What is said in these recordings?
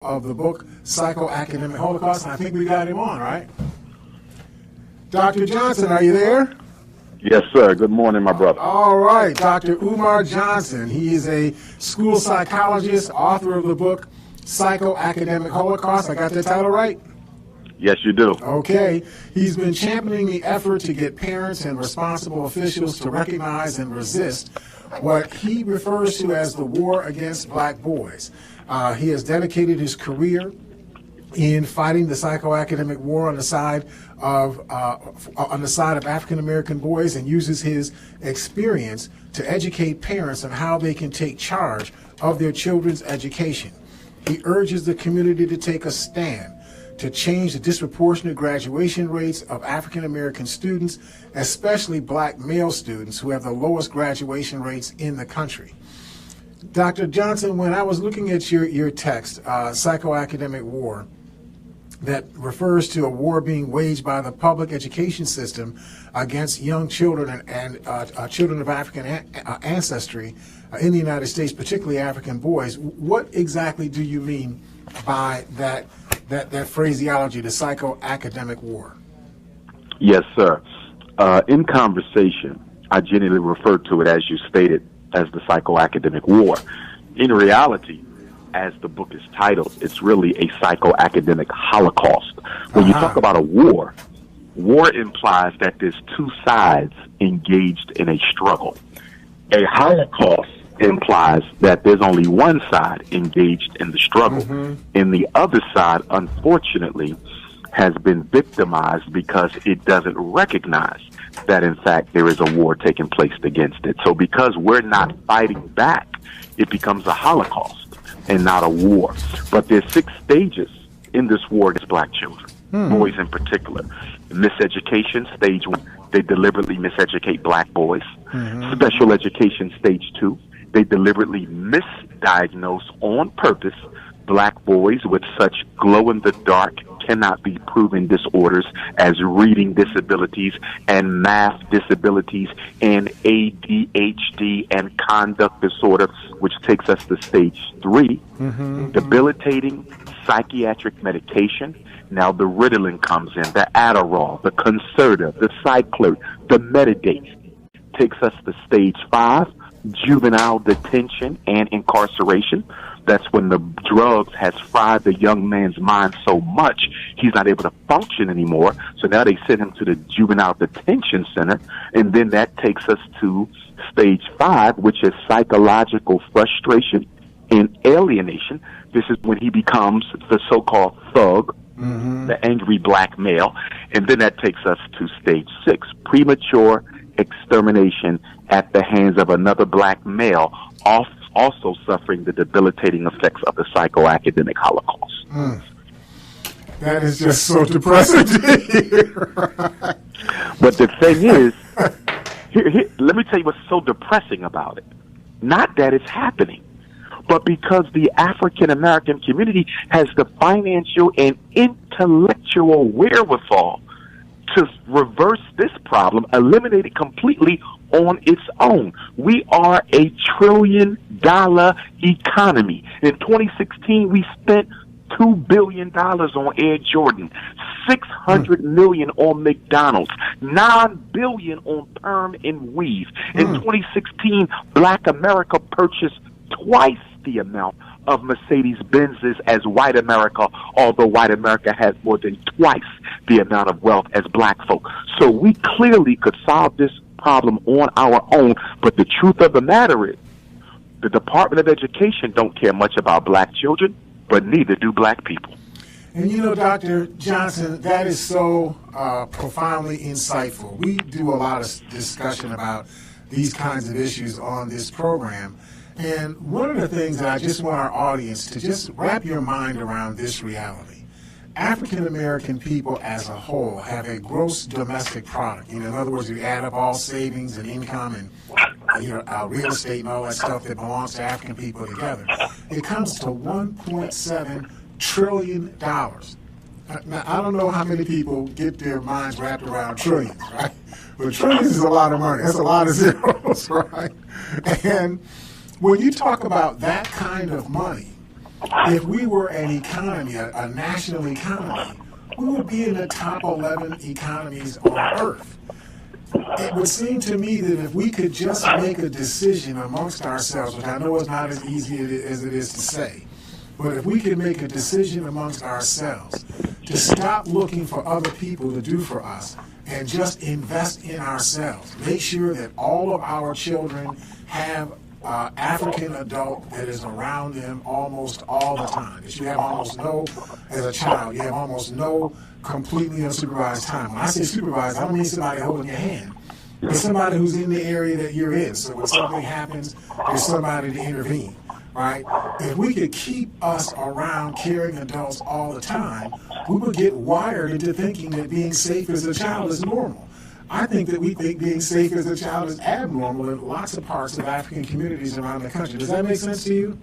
of the book Psychoacademic Holocaust, and I think we got him on, right? Dr. Johnson, are you there? Yes, sir. Good morning, my brother. All right, Dr. Umar Johnson. He is a school psychologist, author of the book Psychoacademic Holocaust. I got that title right? Yes, you do. Okay. He's been championing the effort to get parents and responsible officials to recognize and resist what he refers to as the war against black boys. He has dedicated his career in fighting the psychoacademic war on the side of African American boys, and uses his experience to educate parents on how they can take charge of their children's education. He urges the community to take a stand to change the disproportionate graduation rates of African American students, especially black male students who have the lowest graduation rates in the country. Dr. Johnson, when I was looking at your text, Psychoacademic War, that refers to a war being waged by the public education system against young children and children of African ancestry in the United States, particularly African boys. What exactly do you mean by that phraseology, the psychoacademic war? Yes, sir. In conversation, I generally refer to it, as you stated, as the psychoacademic war. In reality, as the book is titled, it's really a psychoacademic holocaust. When you talk about a war implies that there's two sides engaged in a struggle. A holocaust implies that there's only one side engaged in the struggle, and the other side, unfortunately, has been victimized because it doesn't recognize that, in fact, there is a war taking place against it. So because we're not fighting back, it becomes a holocaust and not a war. But there's 6 stages in this war against black children, boys in particular. Miseducation, stage 1, they deliberately miseducate black boys. Special education, stage 2, they deliberately misdiagnose on purpose black boys with such glow-in-the-dark, cannot be proven disorders as reading disabilities and math disabilities and ADHD and conduct disorder, which takes us to stage 3, debilitating psychiatric medication. Now the Ritalin comes in, the Adderall, the Concerta, the Cyclert, the Metadate, takes us to stage 5, juvenile detention and incarceration. That's when the drugs has fried the young man's mind so much he's not able to function anymore. So now they send him to the juvenile detention center, and then that takes us to stage 5, which is psychological frustration and alienation. This is when he becomes the so-called thug, the angry black male, and then that takes us to stage 6, premature extermination at the hands of another black male, also suffering the debilitating effects of the psychoacademic holocaust. That is just so depressing to hear. But the thing is, let me tell you what's so depressing about it. Not that it's happening, but because the African American community has the financial and intellectual wherewithal to reverse this problem, eliminate it completely on its own. We are a $1 trillion economy. In 2016, we spent $2 billion on Air Jordan, $600 million on McDonald's, $9 billion on Perm and Weave. In 2016, Black America purchased twice the amount of Mercedes-Benzes as white America, although white America has more than twice the amount of wealth as black folk. So we clearly could solve this problem on our own, but the truth of the matter is the Department of Education don't care much about black children, but neither do black people. And you know, Dr. Johnson, that is so profoundly insightful. We do a lot of discussion about these kinds of issues on this program. And one of the things that I just want our audience to just wrap your mind around this reality. African American people as a whole have a gross domestic product. In other words, you add up all savings and income and real estate and all that stuff that belongs to African people together. It comes to $1.7 trillion. Now, I don't know how many people get their minds wrapped around trillions, right? But trillions is a lot of money. That's a lot of zeros, right? And when you talk about that kind of money, if we were an economy, a national economy, we would be in the top 11 economies on earth. It would seem to me that if we could just make a decision amongst ourselves, which I know is not as easy as it is to say, but if we could make a decision amongst ourselves to stop looking for other people to do for us and just invest in ourselves, make sure that all of our children have African adult that is around them almost all the time. That you have almost no, as a child, you have almost no completely unsupervised time. When I say supervised, I don't mean somebody holding your hand. It's somebody who's in the area that you're in. So when something happens, there's somebody to intervene, right? If we could keep us around caring adults all the time, we would get wired into thinking that being safe as a child is normal. I think that we think being safe as a child is abnormal in lots of parts of African communities around the country. Does that make sense to you?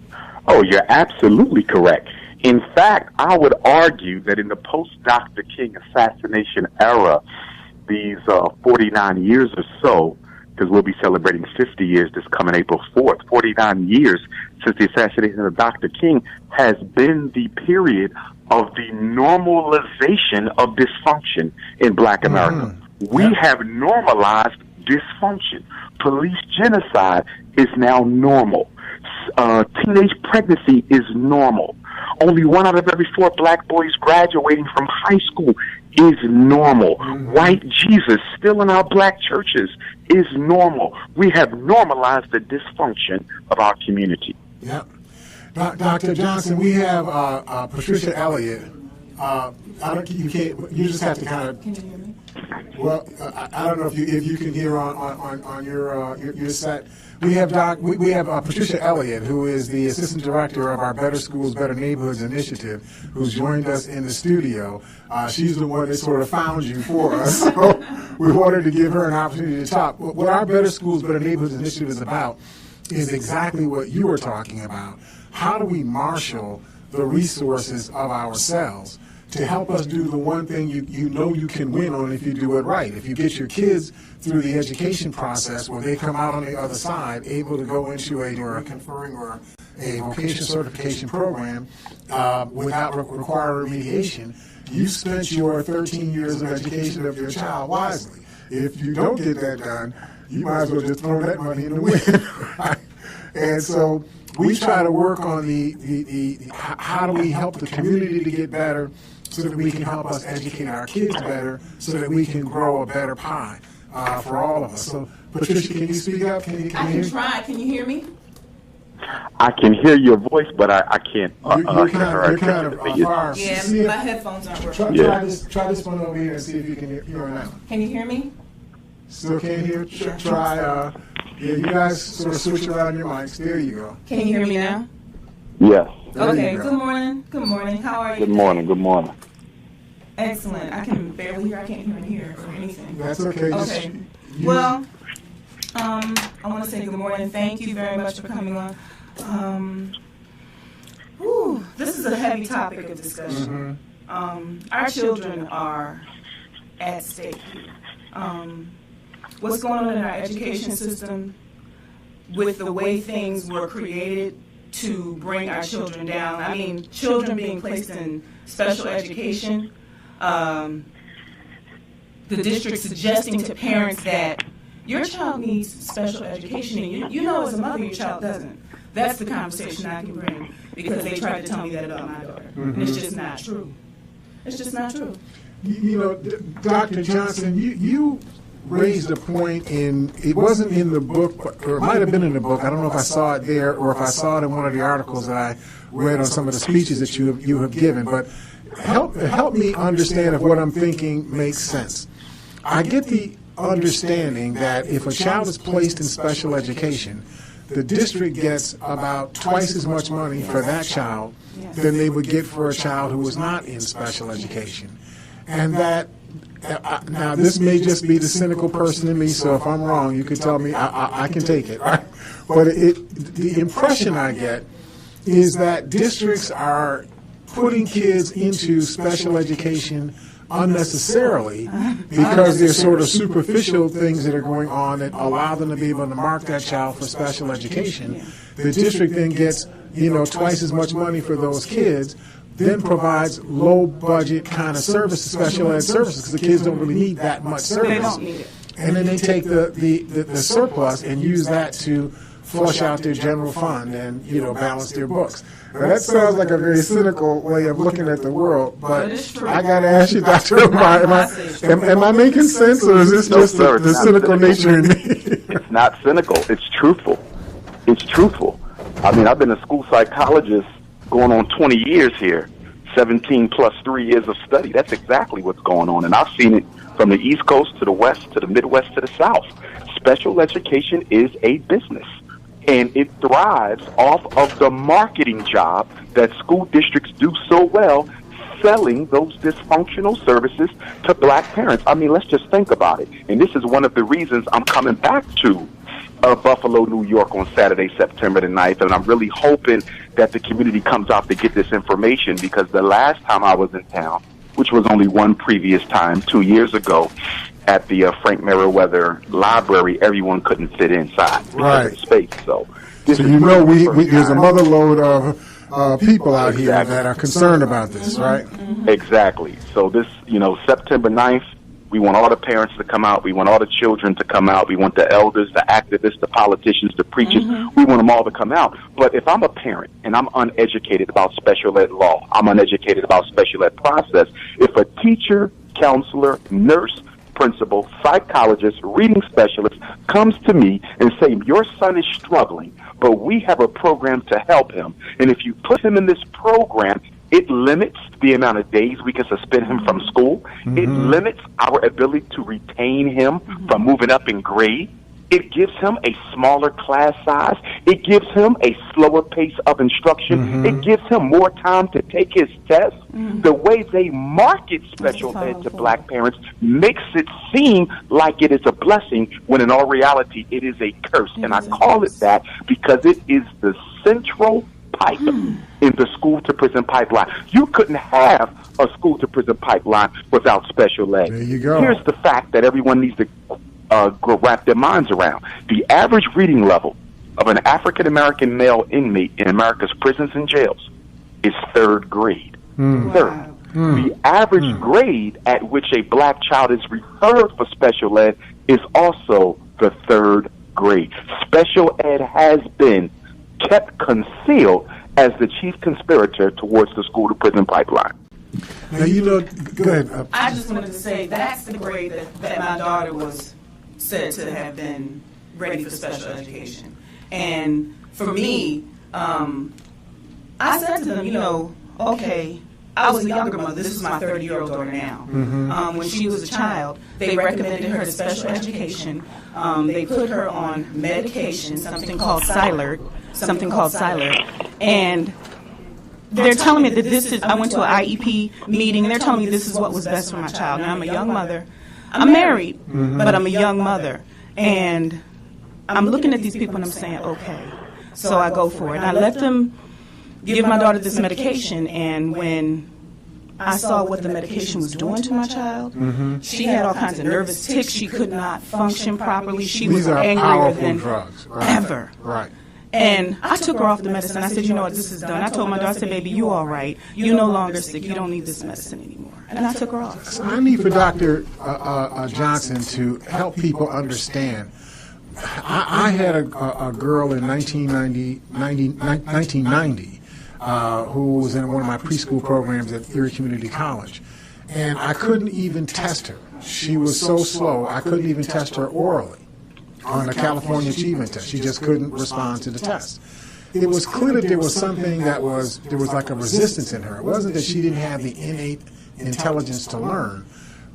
Oh, you're absolutely correct. In fact, I would argue that in the post-Dr. King assassination era, these 49 years or so, because we'll be celebrating 50 years this coming April 4th, 49 years since the assassination of Dr. King, has been the period of the normalization of dysfunction in Black America. We have normalized dysfunction. Police genocide is now normal. Teenage pregnancy is normal. Only 1 out of every 4 Black boys graduating from high school is normal. White Jesus still in our Black churches is normal. We have normalized the dysfunction of our community. Yep. Dr. Johnson, we have Patricia Elliott. You just have to kind of. Can you hear me? Well, I don't know if you can hear on your set. We have Patricia Elliott, who is the assistant director of our Better Schools, Better Neighborhoods initiative, who's joined us in the studio. She's the one that sort of found you for us, so we wanted to give her an opportunity to talk. What our Better Schools, Better Neighborhoods initiative is about is exactly what you were talking about. How do we marshal the resources of ourselves to help us do the one thing you know you can win on if you do it right? If you get your kids through the education process where they come out on the other side able to go into a conferring or a vocational certification program without requiring remediation, you spent your 13 years of education of your child wisely. If you don't get that done, you might as well just throw that money in the wind. Right? And so we try to work on the how do we help the community to get better so that we can help us educate our kids better so that we can grow a better pie for all of us. So, Patricia, can you speak up? Can you I can try. Can you hear me? I can hear your voice, but I can't. You're kind of far. Yeah, my headphones aren't working. Try this one over here and see if you can hear her now. Can you hear me? Still can't hear? Try. You guys sort of switch around your mics. There you go. Can you hear me now? Yes. Okay. Good morning. Good morning. How are you? Good morning. Good morning. Excellent. I can barely hear. I can't even hear or anything. That's okay. Okay. Well, I want to say good morning. Thank you very much for coming on. This is a heavy topic of discussion. Our children are at stake here. What's going on in our education system with the way things were created to bring our children down? I mean, children being placed in special education, the district suggesting to parents that your child needs special education, and you know as a mother your child doesn't. That's the conversation I can bring because they tried to tell me that about my daughter. And it's just not true. It's just not true. You know, Dr. Johnson, you raised a point it wasn't in the book, or it might have been in the book. I don't know if I saw it there or if I saw it in one of the articles that I read on some of the speeches that you have given, but help me understand if what I'm thinking makes sense. I get the understanding that if a child is placed in special education, the district gets about twice as much money for that child than they would get for a child who was not in special education. And that, now this may just be the cynical person in me, so if I'm wrong, you can tell me, I can take it, right? But the impression I get is that districts are putting kids into special education unnecessarily because there's sort of superficial things that are going on that allow them to be able to mark that child for special education. The district then gets, twice as much money for those kids, then provides low budget kind of services, special ed services, because the kids don't really need that much service. They don't need it. And then they take the surplus and use that to flush out their general fund and, balance their books. Now, that sounds like a very cynical way of looking at the world, but I got to ask you, Dr. Umar, am I making sense, or is this just the cynical nature in me? It's not cynical. It's truthful. It's truthful. I mean, I've been a school psychologist going on 20 years here, 17 plus 3 years of study. That's exactly what's going on, and I've seen it from the East Coast to the West to the Midwest to the South. Special education is a business. And it thrives off of the marketing job that school districts do so well, selling those dysfunctional services to black parents. I mean, let's just think about it. And this is one of the reasons I'm coming back to Buffalo, New York on Saturday, September the 9th. And I'm really hoping that the community comes out to get this information, because the last time I was in town, which was only one previous time, 2 years ago, at the Frank Meriwether Library, everyone couldn't fit inside because of space. So there's a mother load of people out here that are concerned about this, right? Exactly. So this, September 9th, we want all the parents to come out. We want all the children to come out. We want the elders, the activists, the politicians, the preachers. We want them all to come out. But if I'm a parent and I'm uneducated about special ed law, I'm uneducated about special ed process, if a teacher, counselor, nurse, principal, psychologist, reading specialist comes to me and say, your son is struggling, but we have a program to help him. And if you put him in this program, it limits the amount of days we can suspend him from school. It limits our ability to retain him from moving up in grade. It gives him a smaller class size. It gives him a slower pace of instruction. It gives him more time to take his tests. The way they market special ed to black parents makes it seem like it is a blessing, when in all reality it is a curse. And I call it that because it is the central pipe in the school-to-prison pipeline. You couldn't have a school-to-prison pipeline without special ed. There you go. Here's the fact that everyone needs to wrap their minds around. The average reading level of an African-American male inmate in America's prisons and jails is third grade. Third. The average grade at which a black child is referred for special ed is also the third grade. Special ed has been kept concealed as the chief conspirator towards the school-to-prison pipeline. Now, go ahead. I just wanted to say that's the grade that my daughter was said to have been ready for special education. And for me, I said to them, okay, I was a younger mother. This is my 30-year-old daughter now. When she was a child, they recommended her to special education. They put her on medication, something called Silert, and they're telling me that I went to an IEP meeting, and they're telling me this is what was best for my child. Now, I'm a young mother. I'm married, but I'm a young mother. And I'm looking at these people and I'm saying, okay. So I go for it. And I let them give my daughter this medication. And when I saw what the medication was doing to my child, she had all kinds of nervous tics. She could not function properly. She was angrier than drugs, ever. Right. And I took her off the medicine. I said, you know what, this is done. I told my daughter, I said, baby, you all right. You're no longer sick. You don't need this medicine anymore. And I took her off. So I need for Dr. Johnson to help people understand. I had a girl in 1990 who was in one of my preschool programs at Erie Community College. And I couldn't even test her. She was so slow, I couldn't even test her orally on a California Achievement Test. She just couldn't respond to the test. It was clear that there was something there was like a resistance in her. It wasn't that she didn't have the innate intelligence to learn,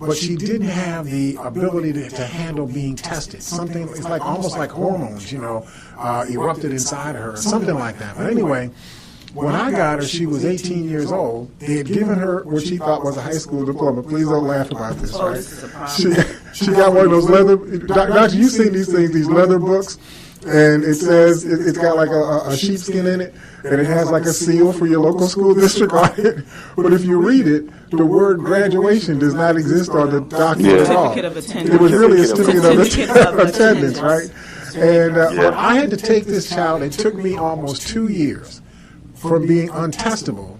but she didn't have the ability to handle being tested. Something, it's like almost like hormones, erupted inside her, or something like that. But anyway, when I got her, she was 18 years old. They had given her what she thought was a high school diploma. Please don't laugh about this, right? This is a problem. She got one of those leather, Doctor, you've seen these things, these leather books and it says it's got like a sheepskin in it, and it has like a seal for your local school district on it. But if you read it, the word graduation does not exist on the document at all. Certificate of attendance. It was really a certificate of attendance, attendance. right? And when I had to take this child, it took me almost 2 years from being untestable.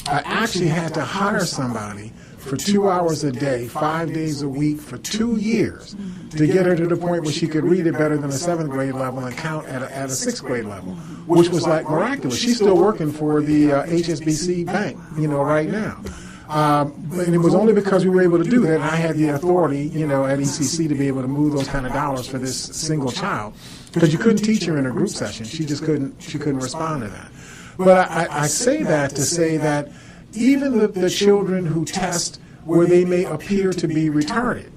I actually had to hire somebody for 2 hours a day, 5 days a week for 2 years to get her to the point where she could read it better than a 7th grade level and count at a 6th grade level, which was like miraculous. She's still working for the HSBC bank, right now. And it was only because we were able to do that, and I had the authority, at ECC to be able to move those kind of dollars for this single child, because you couldn't teach her in a group session. She just couldn't respond to that. But I say that to say that even the children who test where they may appear to be retarded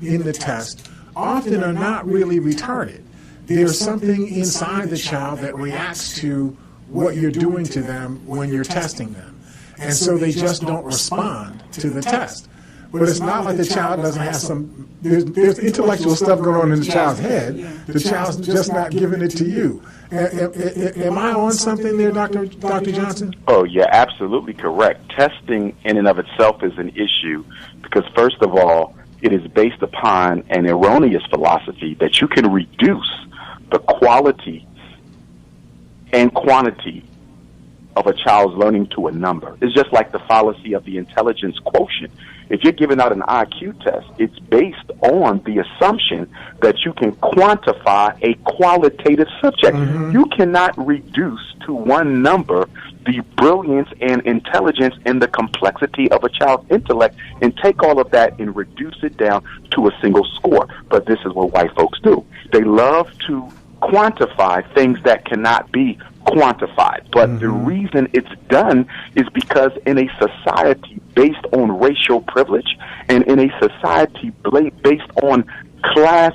in the test often are not really retarded. There's something inside the child that reacts to what you're doing to them when you're testing them. And so they just don't respond to the test. But it's not like the child doesn't have there's intellectual stuff going on in the child's head. The child's just not giving it to you. Am I on something there, Dr. Johnson? Oh, yeah, absolutely correct. Testing in and of itself is an issue because, first of all, it is based upon an erroneous philosophy that you can reduce the quality and quantity of a child's learning to a number. It's just like the fallacy of the intelligence quotient. If you're giving out an IQ test, it's based on the assumption that you can quantify a qualitative subject. You cannot reduce to one number the brilliance and intelligence and the complexity of a child's intellect and take all of that and reduce it down to a single score. But this is what white folks do. They love to quantify things that cannot be quantified. But the reason it's done is because in a society based on racial privilege and in a society based on class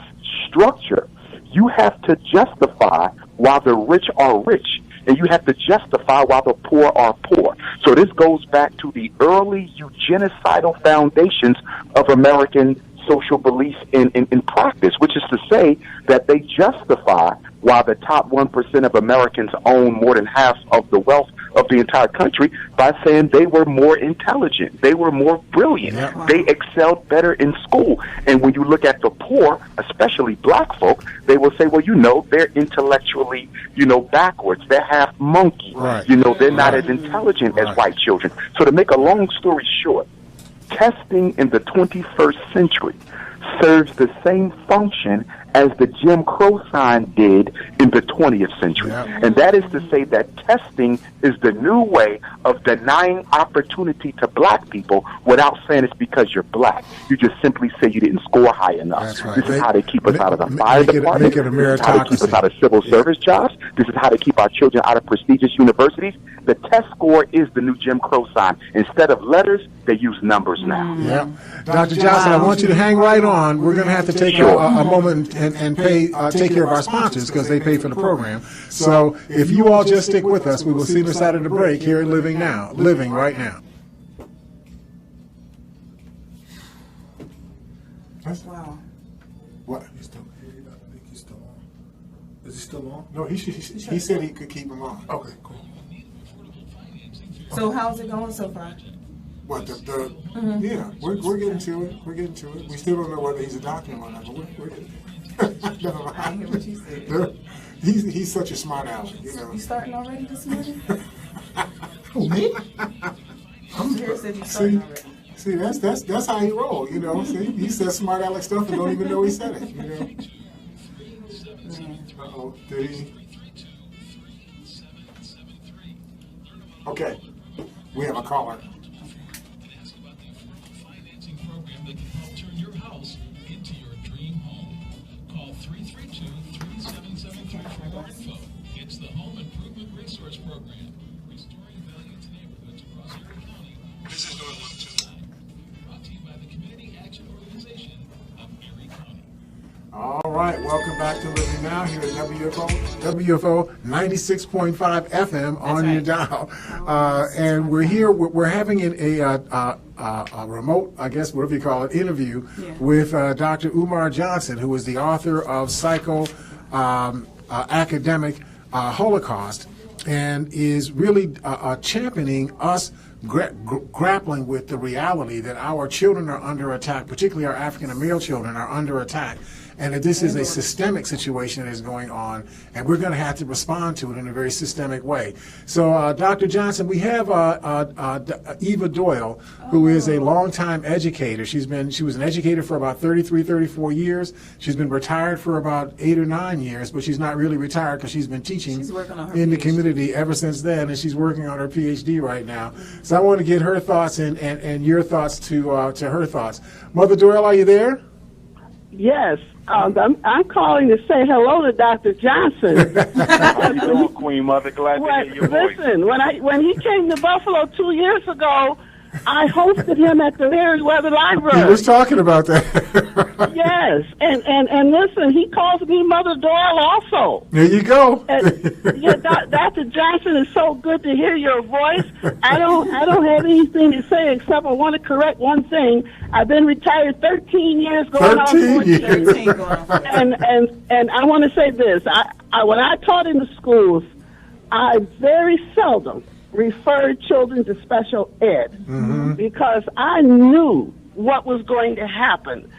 structure, you have to justify why the rich are rich and you have to justify why the poor are poor. So this goes back to the early eugenicidal foundations of American social belief in practice, which is to say that they justify why the top 1% of Americans own more than half of the wealth of the entire country by saying they were more intelligent, they were more brilliant, they excelled better in school. And when you look at the poor, especially black folk, they will say, well, they're intellectually, backwards, they're half monkey, they're not as intelligent as white children. So to make a long story short, testing in the 21st century serves the same function as the Jim Crow sign did in the 20th century. And that is to say that testing is the new way of denying opportunity to black people without saying it's because you're black. You just simply say you didn't score high enough. This is how they keep us out of the fire department. This is how they keep us out of civil service jobs. This is how they keep our children out of prestigious universities. The test score is the new Jim Crow sign. Instead of letters, they use numbers now. Dr. Johnson, I want you to hang right on. We're going to have to take a moment and take care of our sponsors because they pay for the program. So if you all just stick with us, we will see the side of the break here at Living Right Now. Wow. What? He's still, I think he's still on. Is he still on? No, he said he could keep him on. Okay, cool. So how's it going so far? What yeah, we're getting to it. We're getting to it. We still don't know whether he's a doctor or not, but we're getting Never mind. I hear what you said. He's such a smart aleck, You starting already this morning? Who, me? I'm here said you starting already. See, that's how he roll, See, he says smart aleck stuff and don't even know he said it, Uh-oh, did he? Okay, we have a caller. It's the Home Improvement Resource Program, restoring value to neighborhoods across Erie County. This is North 129. Brought to you by the Community Action Organization of Erie County. All right, welcome back to Living Now here at WFO 96.5 FM on your dial. And we're here, we're having a remote, I guess, whatever you call it, interview with Dr. Umar Johnson, who is the author of academic holocaust, and is really championing us grappling with the reality that our children are under attack, particularly our African male children are under attack, and that this is a systemic situation that is going on, and we're going to have to respond to it in a very systemic way. So, Dr. Johnson, we have Eva Doyle, who is a longtime educator. She was an educator for about 33, 34 years. She's been retired for about 8 or 9 years, but she's not really retired because she's been teaching in the community ever since then, and she's working on her PhD right now. So I want to get her thoughts and your thoughts to her thoughts. Mother Doyle, are you there? Yes, I'm calling to say hello to Dr. Johnson. How you doing, Queen Mother? Glad to hear your voice. Listen, when he came to Buffalo 2 years ago, I hosted him at the Meriwether Library. He was talking about that. Yes, and listen, he calls me Mother Doyle also. There you go. Yeah, Dr. Johnson, it's so good to hear your voice. I don't have anything to say except I want to correct one thing. I've been retired 13 years, going on 14 years. And I want to say this. I when I taught in the schools, I very seldom referred children to special ed because I knew what was going to happen.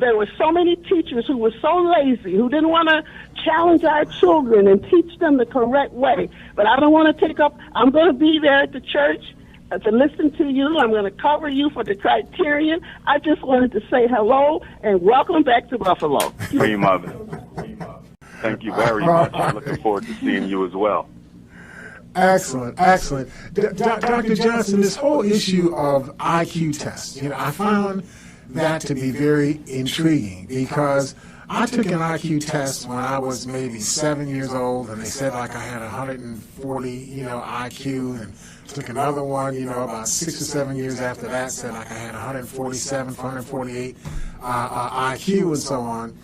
There were so many teachers who were so lazy, who didn't want to challenge our children and teach them the correct way. But I don't want to take up, I'm going to be there at the church to listen to you. I'm going to cover you for the Criterion. I just wanted to say hello and welcome back to Buffalo. Queen Mother. Thank you very much. I'm looking forward to seeing you as well. Excellent, excellent. Dr. Johnson, this whole issue of IQ tests, I found that to be very intriguing because I took an IQ test when I was maybe 7 years old, and they said like I had 140, IQ, and took another one, about 6 or 7 years after that, said like I had 147, 148 IQ and so on.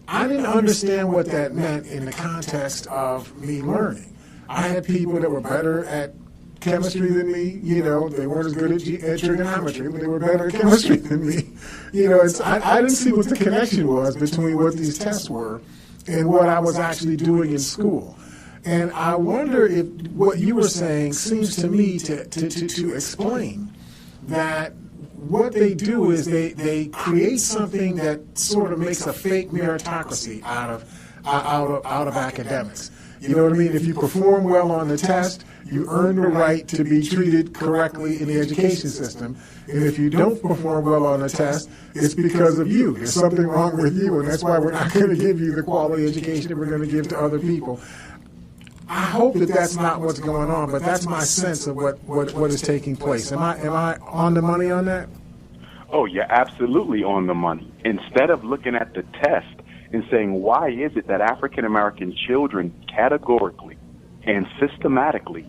I didn't understand what that meant in the context of me learning. I had people that were better at chemistry than me. They weren't as good at trigonometry, but they were better at chemistry than me. I didn't see what the connection was between what these tests were and what I was actually doing in school. And I wonder if what you were saying seems to me to explain that what they do is they create something that sort of makes a fake meritocracy out of academics. You know what I mean? If you perform well on the test, you earn the right to be treated correctly in the education system. And if you don't perform well on the test, it's because of you. There's something wrong with you, and that's why we're not going to give you the quality education that we're going to give to other people. I hope that that's not what's going on, but that's my sense of what is taking place. Am I on the money on that? Oh, you're absolutely on the money. Instead of looking at the test and saying, why is it that African-American children categorically and systematically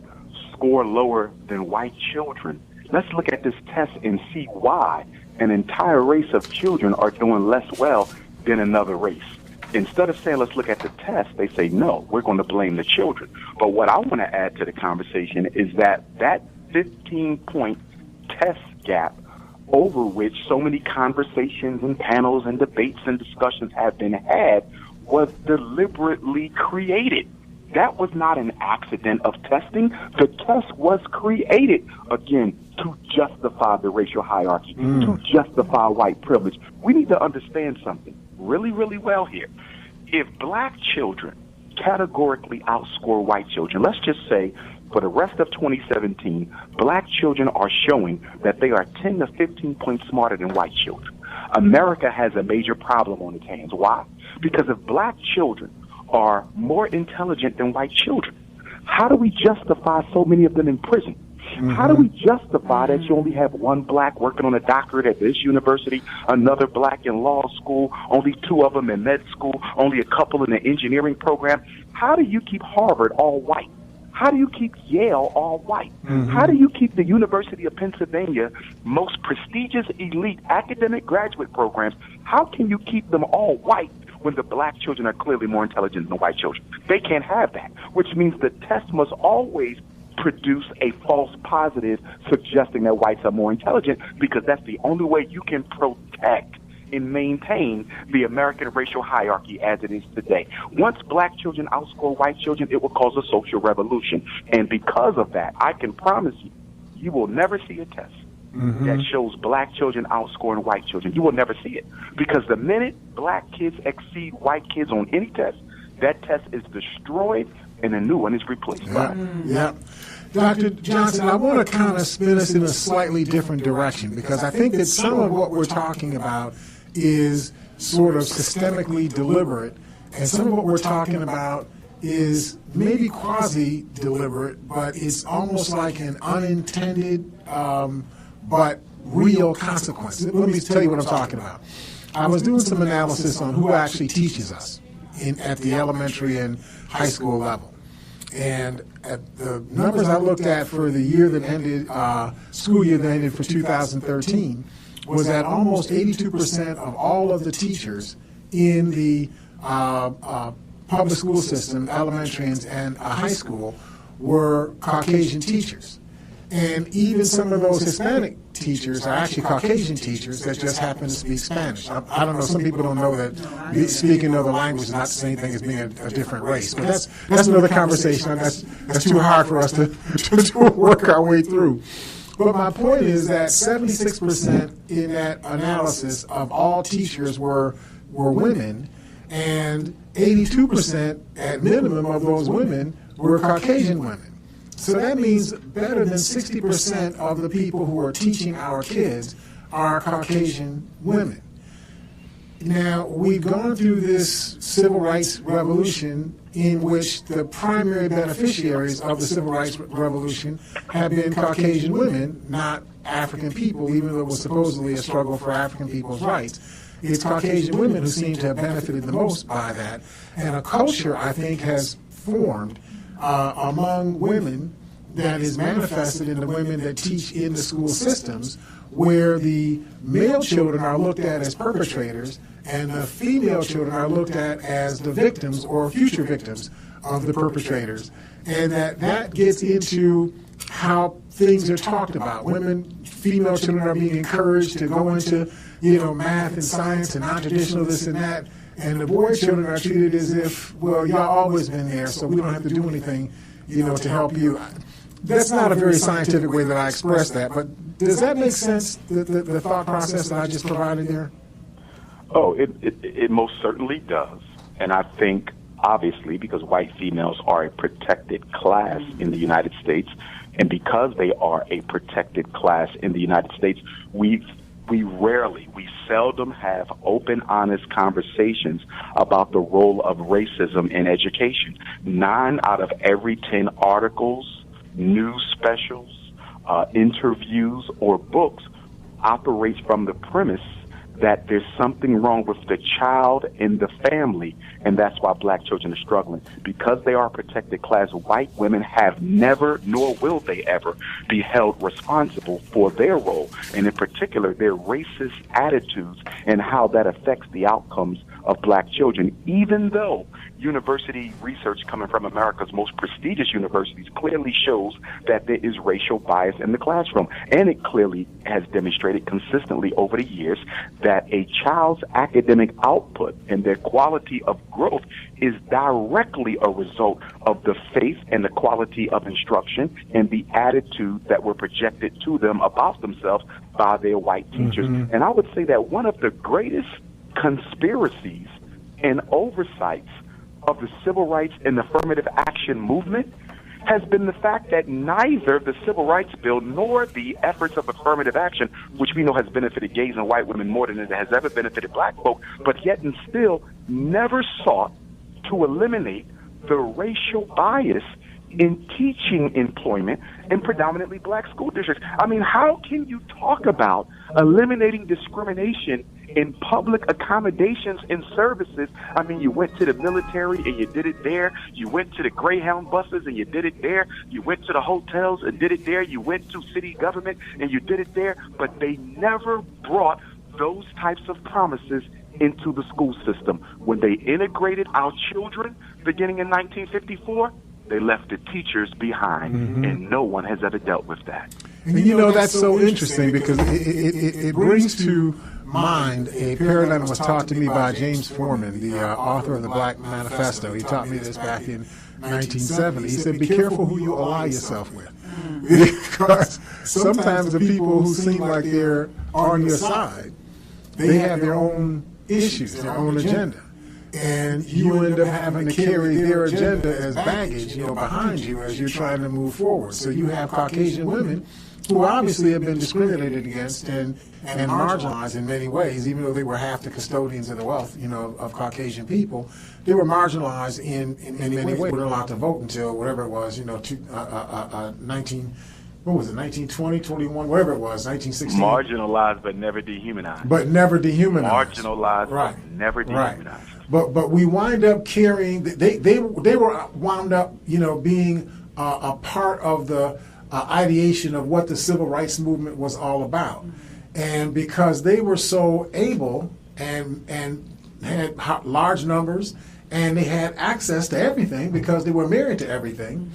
score lower than white children, let's look at this test and see why an entire race of children are doing less well than another race. Instead of saying, let's look at the test, they say, no, we're going to blame the children. But what I want to add to the conversation is that 15-point test gap over which so many conversations and panels and debates and discussions have been had was deliberately created. That was not an accident of testing. The test was created, again, to justify the racial hierarchy, to justify white privilege. We need to understand something really, really well here. If black children categorically outscore white children, let's just say for the rest of 2017, black children are showing that they are 10 to 15 points smarter than white children. America has a major problem on its hands. Why? Because if black children are more intelligent than white children, how do we justify so many of them in prison? How do we justify that you only have one black working on a doctorate at this university, another black in law school, only 2 of them in med school, only a couple in the engineering program? How do you keep Harvard all white? How do you keep Yale all white? How do you keep the University of Pennsylvania most prestigious elite academic graduate programs? How can you keep them all white when the black children are clearly more intelligent than the white children? They can't have that, which means the test must always produce a false positive suggesting that whites are more intelligent, because that's the only way you can protect and maintain the American racial hierarchy as it is today. Once black children outscore white children, it will cause a social revolution. And because of that, I can promise you, you will never see a test that shows black children outscoring white children. You will never see it. Because the minute black kids exceed white kids on any test, that test is destroyed and a new one is replaced. Yeah. Dr. Johnson, I want to kind of spin us in a slightly different direction, because I think that some of what we're talking about is sort of systemically deliberate, and some of what we're talking about is maybe quasi-deliberate, but it's almost like an unintended but real consequence. Let me tell you what I'm talking about. I was doing some analysis on who actually teaches us at the elementary and high school level. And at the numbers I looked at for the year that ended, school year that ended for 2013, was that almost 82% of all of the teachers in the public school system, elementary and high school, were Caucasian teachers. And even some of those Hispanic teachers are actually Caucasian teachers that just happen to speak Spanish. I don't know, some people don't know that speaking another language is not the same thing as being a different race. But that's another conversation. That's too hard for us to work our way through. But my point is that 76% in that analysis of all teachers were women, and 82% at minimum of those women were Caucasian women. So that means better than 60% of the people who are teaching our kids are Caucasian women. Now, we've gone through this civil rights revolution in which the primary beneficiaries of the civil rights revolution have been Caucasian women, not African people, even though it was supposedly a struggle for African people's rights. It's Caucasian women who seem to have benefited the most by that. And a culture, I think, has formed among women that is manifested in the women that teach in the school systems, where the male children are looked at as perpetrators and the female children are looked at as the victims or future victims of the perpetrators. And that gets into how things are talked about. Female children are being encouraged to go into, math and science and non-traditional this and that. And the boy children are treated as if, well, y'all always been there, so we don't have to do anything, to help you. That's not a very scientific way that I express that, but does that make sense, the thought process that I just provided there? Oh, it most certainly does. And I think, obviously, because white females are a protected class in the United States, and because they are a protected class in the United States, we seldom have open, honest conversations about the role of racism in education. 9 out of every 10 articles, news specials, interviews, or books operates from the premise that there's something wrong with the child and the family, and that's why black children are struggling. Because they are a protected class, white women have never, nor will they ever, be held responsible for their role, and in particular, their racist attitudes and how that affects the outcomes of black children, even though university research coming from America's most prestigious universities clearly shows that there is racial bias in the classroom. And it clearly has demonstrated consistently over the years that a child's academic output and their quality of growth is directly a result of the faith and the quality of instruction and the attitude that were projected to them about themselves by their white teachers. Mm-hmm. And I would say that one of the greatest conspiracies and oversights of the civil rights and affirmative action movement has been the fact that neither the Civil Rights Bill nor the efforts of affirmative action, which we know has benefited gays and white women more than it has ever benefited black folk, but yet and still never sought to eliminate the racial bias in teaching employment in predominantly black school districts. I mean, how can you talk about eliminating discrimination in public accommodations and services? I mean, you went to the military and you did it there. You went to the Greyhound buses and you did it there. You went to the hotels and did it there. You went to city government and you did it there. But they never brought those types of promises into the school system. When they integrated our children beginning in 1954, they left the teachers behind, and no one has ever dealt with that. And that's so interesting because it brings to mind a paradigm that was taught to me by James Foreman, the author of the Black Manifesto. He taught me this back in 1970. He said, be careful who you ally yourself with. Because sometimes the people who seem like they're on your side, they have their own issues, their own agenda. And you end up having to carry their agenda as baggage, behind you as you're trying to move forward. So you have Caucasian women who obviously have been discriminated against and marginalized in many ways, even though they were half the custodians of the wealth, of Caucasian people. They were marginalized in many ways. They weren't allowed to vote until whatever it was, 1920, 21, whatever it was, 1916. Marginalized but never dehumanized. Marginalized, right. But never dehumanized. But we wind up carrying, they were wound up, being a part of the ideation of what the civil rights movement was all about. And because they were so able and had large numbers and they had access to everything because they were married to everything,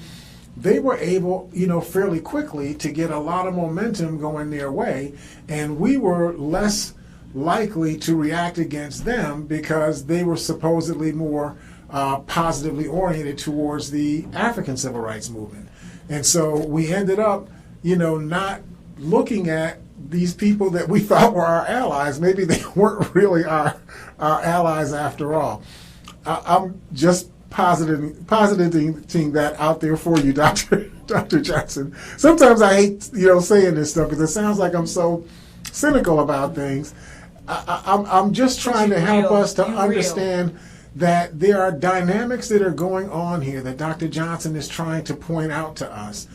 they were able, fairly quickly to get a lot of momentum going their way. And we were less likely to react against them because they were supposedly more positively oriented towards the African civil rights movement. And so we ended up, not looking at these people that we thought were our allies. Maybe they weren't really our allies after all. I'm just positing that out there for you, Dr. Johnson. Sometimes I hate, saying this stuff because it sounds like I'm so cynical about things. I'm just trying to help us to understand that there are dynamics that are going on here that Dr. Johnson is trying to point out to us,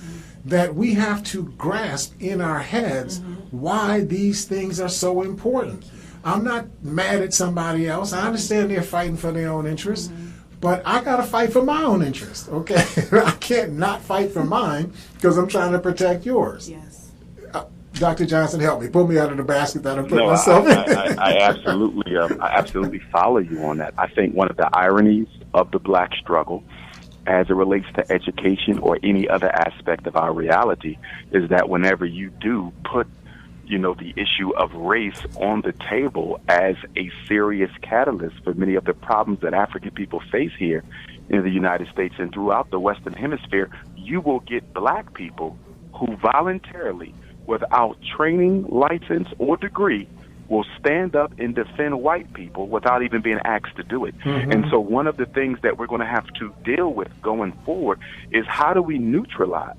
that we have to grasp in our heads why these things are so important. I'm not mad at somebody else. I understand they're fighting for their own interests, but I got to fight for my own interest, okay? I can't not fight for mine because I'm trying to protect yours. Yes. Dr. Johnson, help me. Pull me out of the basket that I put myself in. I absolutely follow you on that. I think one of the ironies of the black struggle as it relates to education or any other aspect of our reality is that whenever you do put the issue of race on the table as a serious catalyst for many of the problems that African people face here in the United States and throughout the Western Hemisphere, you will get black people who voluntarily, without training, license, or degree, will stand up and defend white people without even being asked to do it. And so one of the things that we're going to have to deal with going forward is how do we neutralize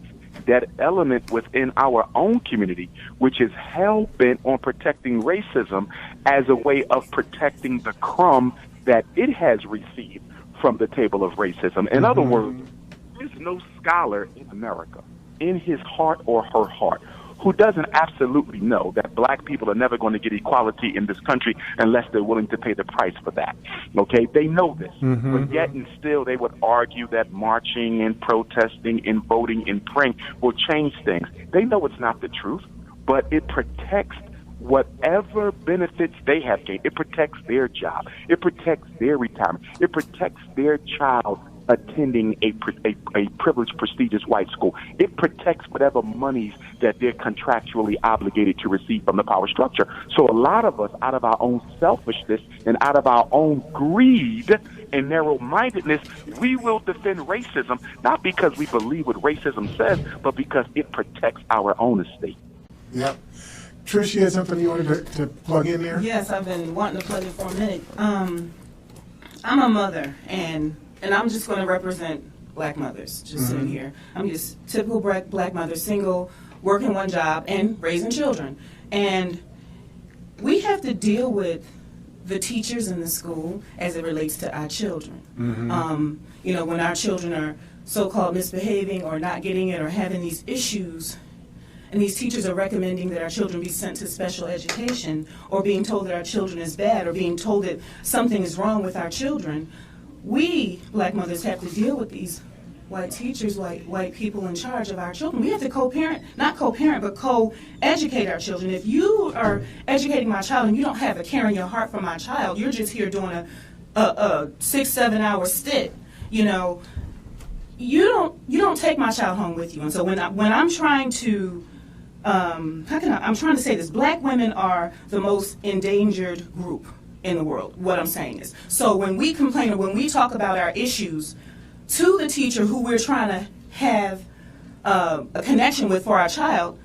that element within our own community, which is hell-bent on protecting racism as a way of protecting the crumb that it has received from the table of racism. In other words, there's no scholar in America, in his heart or her heart, who doesn't absolutely know that black people are never going to get equality in this country unless they're willing to pay the price for that. Okay? They know this. But yet and still they would argue that marching and protesting and voting and praying will change things. They know it's not the truth, but it protects whatever benefits they have gained. It protects their job. It protects their retirement. It protects their child attending a privileged, prestigious white school. It protects whatever monies that they're contractually obligated to receive from the power structure. So a lot of us, out of our own selfishness and out of our own greed and narrow-mindedness, we will defend racism, not because we believe what racism says, but because it protects our own estate. Yep. Trish, you had something you wanted to plug in there? Yes, I've been wanting to plug it for a minute. I'm a mother, and I'm just going to represent black mothers just sitting here. I'm just typical black mother, single, working one job, and raising children. And we have to deal with the teachers in the school as it relates to our children. When our children are so-called misbehaving or not getting it or having these issues, and these teachers are recommending that our children be sent to special education, or being told that our children is bad, or being told that something is wrong with our children, we, black mothers, have to deal with these white teachers, white people in charge of our children. We have to not co-parent, but co-educate our children. If you are educating my child and you don't have a care in your heart for my child, you're just here doing a 6-7 hour stint, you don't take my child home with you. And so when I'm trying to I'm trying to say this. Black women are the most endangered group in the world. What I'm saying is, so when we complain or when we talk about our issues to the teacher who we're trying to have a connection with for our child,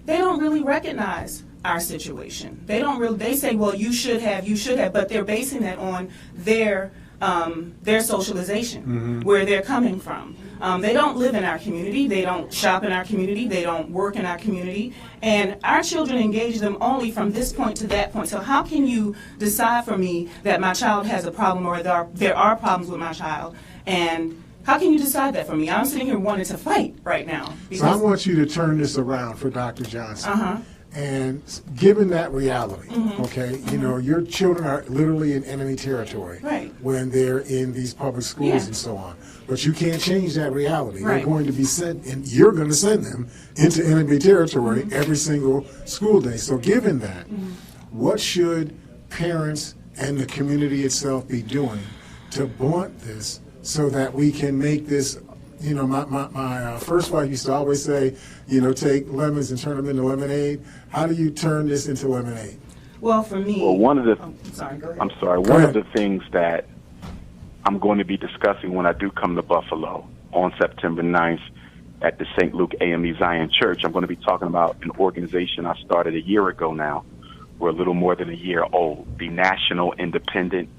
they don't really recognize our situation. They say, well, you should have, but they're basing that on their socialization, where they're coming from. They don't live in our community. They don't shop in our community. They don't work in our community. And our children engage them only from this point to that point. So how can you decide for me that my child has a problem or there are problems with my child? And how can you decide that for me? I'm sitting here wanting to fight right now. So I want you to turn this around for Dr. Johnson. And given that reality, okay, you know, your children are literally in enemy territory when they're in these public schools and so on. But you can't change that reality. They're going to be sent, and you're going to send them into enemy territory every single school day. So given that, what should parents and the community itself be doing to blunt this so that we can make this? You know, my first wife used to always say, you know, take lemons and turn them into lemonade. How do you turn this into lemonade? Well, for me... Well, one of the... I'm sorry, go ahead. One of the things that I'm going to be discussing when I do come to Buffalo on September 9th at the St. Luke AME Zion Church, I'm going to be talking about an organization I started a year ago now. We're a little more than a year old, the National Independent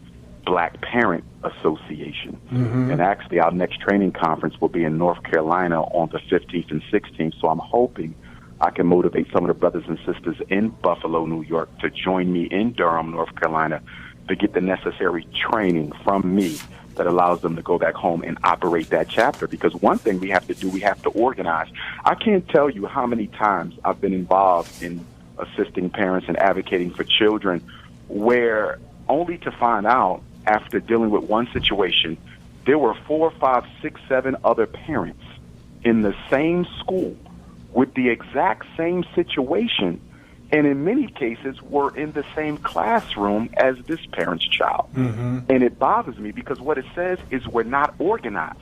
Black Parent Association. And actually our next training conference will be in North Carolina on the 15th and 16th. So I'm hoping I can motivate some of the brothers and sisters in Buffalo, New York to join me in Durham, North Carolina to get the necessary training from me that allows them to go back home and operate that chapter. Because one thing we have to do, we have to organize. I can't tell you how many times I've been involved in assisting parents and advocating for children where only to find out after dealing with one situation, there were 4, 5, 6, 7 other parents in the same school with the exact same situation, and in many cases were in the same classroom as this parent's child. And it bothers me because what it says is we're not organized.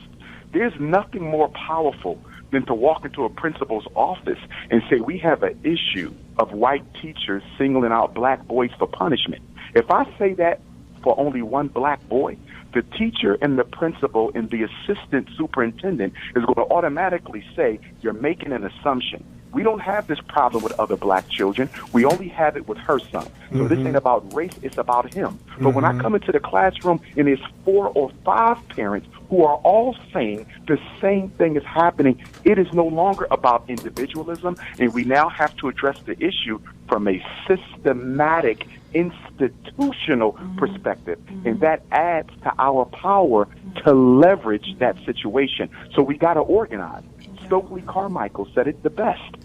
There's nothing more powerful than to walk into a principal's office and say, we have an issue of white teachers singling out black boys for punishment. If I say that for only one black boy, the teacher and the principal and the assistant superintendent is going to automatically say, you're making an assumption. We don't have this problem with other black children. We only have it with her son. So this ain't about race, it's about him. But when I come into the classroom and there's 4 or 5 parents who are all saying the same thing is happening, it is no longer about individualism, and we now have to address the issue from a systematic, institutional perspective. And that adds to our power to leverage that situation. So we got to organize. Stokely Carmichael said it the best.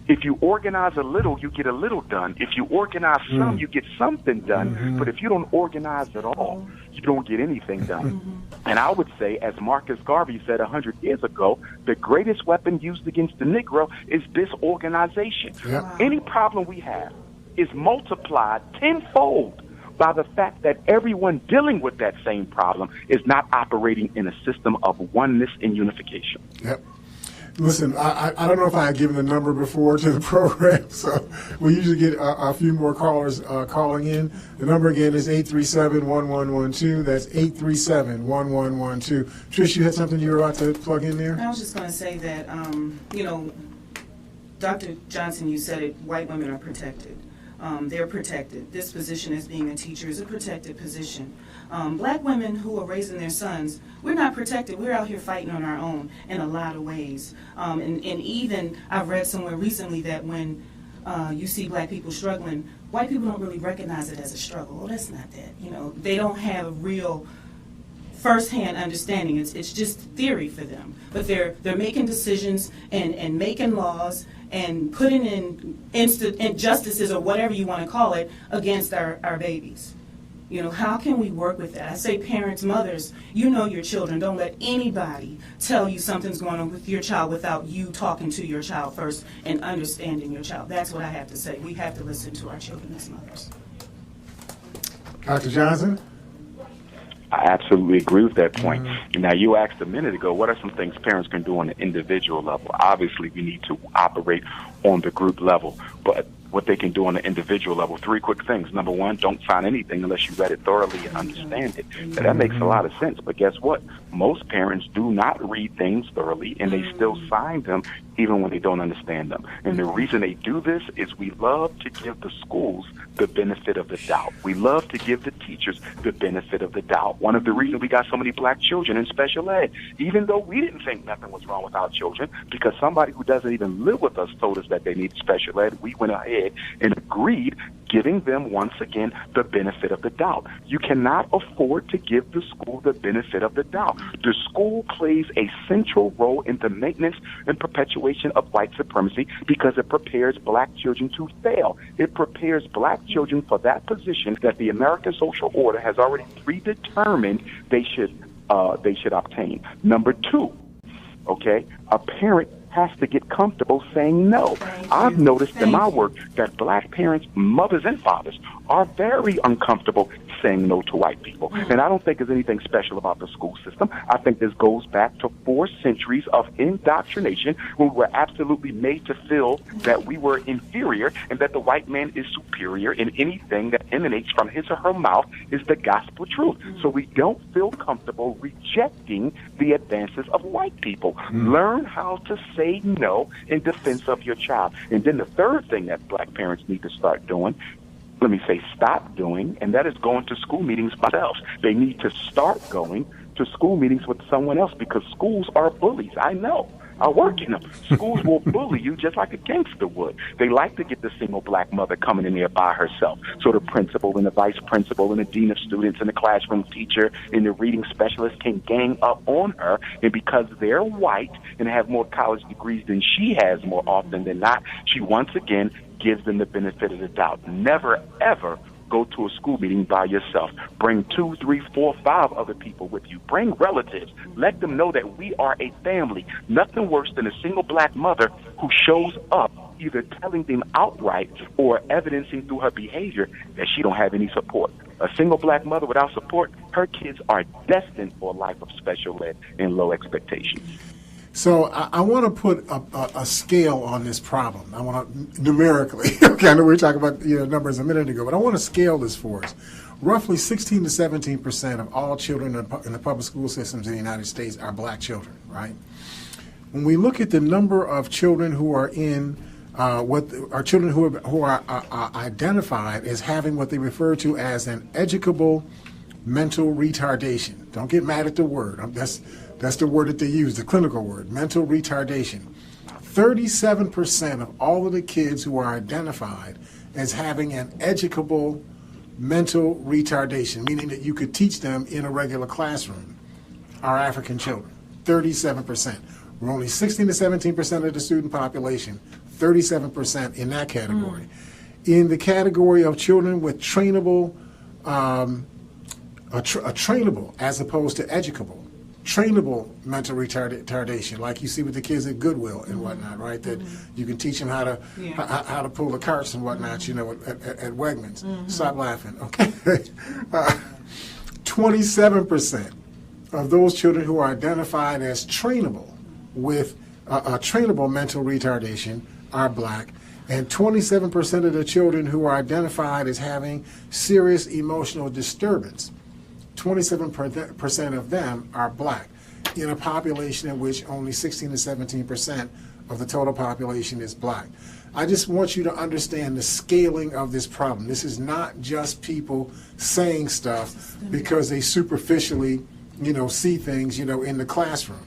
If you organize a little, you get a little done. If you organize some, you get something done. But if you don't organize at all, you don't get anything done. And I would say, as Marcus Garvey said 100 years ago, the greatest weapon used against the Negro is disorganization. Any problem we have is multiplied tenfold by the fact that everyone dealing with that same problem is not operating in a system of oneness and unification. Listen, I don't know if I had given the number before to the program, so we usually get a few more callers calling in. The number again is 837-1112. That's 837-1112. Trish, you had something you were about to plug in there? I was just going to say that, you know, Dr. Johnson, you said it, white women are protected. They're protected. This position as being a teacher is a protected position. Black women who are raising their sons, we're not protected. We're out here fighting on our own in a lot of ways. And even I've read somewhere recently that when you see black people struggling, white people don't really recognize it as a struggle. Oh, that's not that. You know, they don't have a real first-hand understanding. It's just theory for them. But they're making decisions and making laws and putting in injustices or whatever you want to call it against our babies. You know, how can we work with that? I say parents, mothers, you know your children. Don't let anybody tell you something's going on with your child without you talking to your child first and understanding your child. That's what I have to say. We have to listen to our children as mothers. Dr. Johnson? I absolutely agree with that point. Now, you asked a minute ago, what are some things parents can do on an individual level? Obviously, we need to operate on the group level, but what they can do on the individual level, three quick things. Number one, don't sign anything unless you read it thoroughly and understand it. Now, that makes a lot of sense, but guess what? Most parents do not read things thoroughly, and they still sign them even when they don't understand them. And the reason they do this is we love to give the schools the benefit of the doubt. We love to give the teachers the benefit of the doubt. One of the reasons we got so many black children in special ed, even though we didn't think nothing was wrong with our children, because somebody who doesn't even live with us told us that they need special ed, we went ahead and agreed, giving them, once again, the benefit of the doubt. You cannot afford to give the school the benefit of the doubt. The school plays a central role in the maintenance and perpetuation of white supremacy because it prepares black children to fail. It prepares black children for that position that the American social order has already predetermined they should obtain. Number two, okay, a parent has to get comfortable saying no. I've noticed in my work that black parents, mothers and fathers, are very uncomfortable saying no to white people. And I don't think there's anything special about the school system. I think this goes back to 4 centuries of indoctrination when we were absolutely made to feel that we were inferior and that the white man is superior, and anything that emanates from his or her mouth is the gospel truth. So we don't feel comfortable rejecting the advances of white people. Learn how to say no in defense of your child. And then the third thing that black parents need to start doing, let me say stop doing, and that is going to school meetings by themselves. They need to start going to school meetings with someone else, because schools are bullies. I know. I work in them. Schools will bully you just like a gangster would. They like to get the single black mother coming in there by herself. So the principal and the vice principal and the dean of students and the classroom teacher and the reading specialist can gang up on her. And because they're white and have more college degrees than she has more often than not, she once again gives them the benefit of the doubt. Never, ever go to a school meeting by yourself. Bring 2, 3, 4, 5 other people with you. Bring relatives. Let them know that we are a family. Nothing worse than a single black mother who shows up either telling them outright or evidencing through her behavior that she don't have any support. A single black mother without support, her kids are destined for a life of special ed and low expectations. So I want to put a scale on this problem. I want to numerically. Okay, I know we were talking about numbers a minute ago, but I want to scale this for us. Roughly 16 to 17% of all children in the public school systems in the United States are black children, right? When we look at the number of children who are in children who are identified as having what they refer to as an educable mental retardation. Don't get mad at the word. That's the word that they use, the clinical word, mental retardation. 37% of all of the kids who are identified as having an educable mental retardation, meaning that you could teach them in a regular classroom, are African children. 37%. We're only 16 to 17% of the student population, 37% in that category. In the category of children with trainable, trainable as opposed to educable, trainable mental retardation, like you see with the kids at Goodwill and whatnot, right? That you can teach them how to pull the carts and whatnot, at Wegmans. Stop laughing, okay? 27% of those children who are identified as trainable with a trainable mental retardation are black, and 27% of the children who are identified as having serious emotional disturbance, 27% of them are black, in a population in which only 16 to 17% of the total population is black. I just want you to understand the scaling of this problem. This is not just people saying stuff because they superficially, see things, in the classroom.